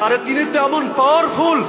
আরে তিনি তো এমন পাওয়ারফুল,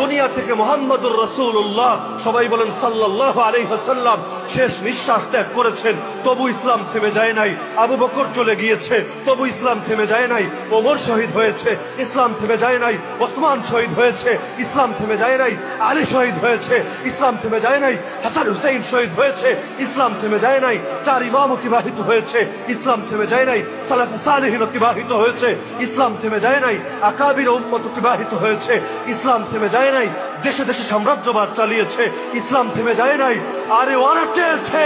দুনিয়া থেকে মুহাম্মদুর রাসূলুল্লাহ সবাই বলেন সাল্লাল্লাহু আলাইহি ওয়াসাল্লাম শেষ নিঃশ্বাস ত্যাগ করেছেন, তবু ইসলাম থেমে যায় নাই। আবু বকর চলে গিয়েছে, তবু ইসলাম থেমে যায় নাই। ওমর শহীদ হয়েছে, ইসলাম থেমে যায় নাই। ওসমান শহীদ হয়েছে, ইসলাম থেমে যায় নাই। আলী শহীদ হয়েছে, ইসলাম থেমে যায় নাই। হাসান হুসাইন শহীদ হয়েছে, ইসলাম থেমে যায় নাই। চার ইমাম অতিবাহিত হয়েছে, ইসলাম থেমে যায় নাই। সালাফে সালেহিন অতিবাহিত হয়েছে, ইসলাম থেমে যায় নাই। আকাবির উম্মত অতিবাহিত হয়েছে, ইসলাম থেমে যায় নাই। দেশে দেশে সাম্রাজ্যবাদ চালিয়েছে, ইসলাম থেমে যায় নাই। আরে ওরা চেয়েছে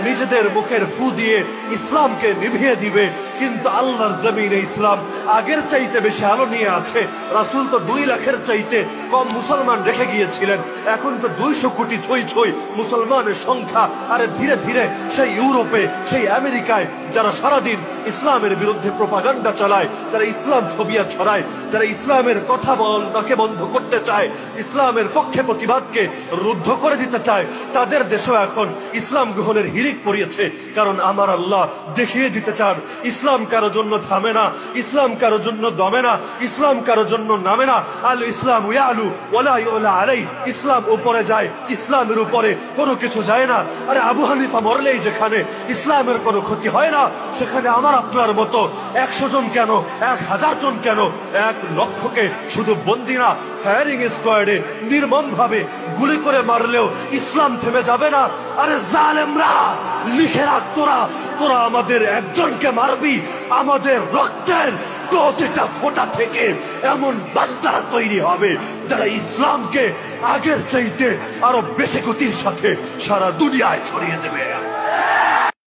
নিজেদের মুখের ফু দিয়ে ইসলামকে নিভিয়ে দিবে, কিন্তু আল্লাহর জমিনে ইসলাম আগের চাইতে বেশি আলো নিয়ে আছে। রাসূল তো 2 লাখের চাইতে কম মুসলমান রেখে গিয়েছিলেন, এখন তো 200 কোটি ছই ছই মুসলমানের সংখ্যা। আরে ধীরে ধীরে সেই ইউরোপে, সেই আমেরিকায় যারা সারাদিন ইসলামের বিরুদ্ধে প্রোপাগান্ডা চালায়, যারা ইসলাম ছবিয়া ছড়ায়, যারা ইসলামের কথা বলাকে বন্ধ করতে চায়, ইসলামের পক্ষে প্রতিবাদকে রুদ্ধ করে দিতে চায়, তাদের দেশেও এখন ইসলাম গ্রহণের হিড়িক পড়িয়েছে। কারণ আমার আল্লাহ দেখিয়ে দিতে চান ইসলাম কারো জন্য থামে না, ইসলাম কারো জন্য দমে না, ইসলাম কারো জন্য নামে না। আল ইসলাম ইয়ালু ওয়ালা ইউলা আলাই, ইসলাম উপরে যায়, ইসলামের উপরে কোনো কিছু যায় না। আরে আবু হানিফা মরলেই যেখানে ইসলামের কোনো ক্ষতি হয় না, সেখানে আমার আপনার মতো 100 জন কেন, 1000 জন কেন, 1 লক্ষকে শুধু বন্দি না, ফায়ারিং স্কোয়াডে নির্মম ভাবে গুলি করে মারলেও ইসলাম থেমে যাবে না। আরে জালেমরা, লিখে রাখ, তোরা আমাদের একজনকে মারবি, আমাদের রক্তের প্রতিটা ফোঁটা থেকে এমন বান্দারা তৈরি হবে যারা ইসলামকে আগের চাইতে আরো বেশি গতির সাথে সারা দুনিয়ায় ছড়িয়ে দেবে।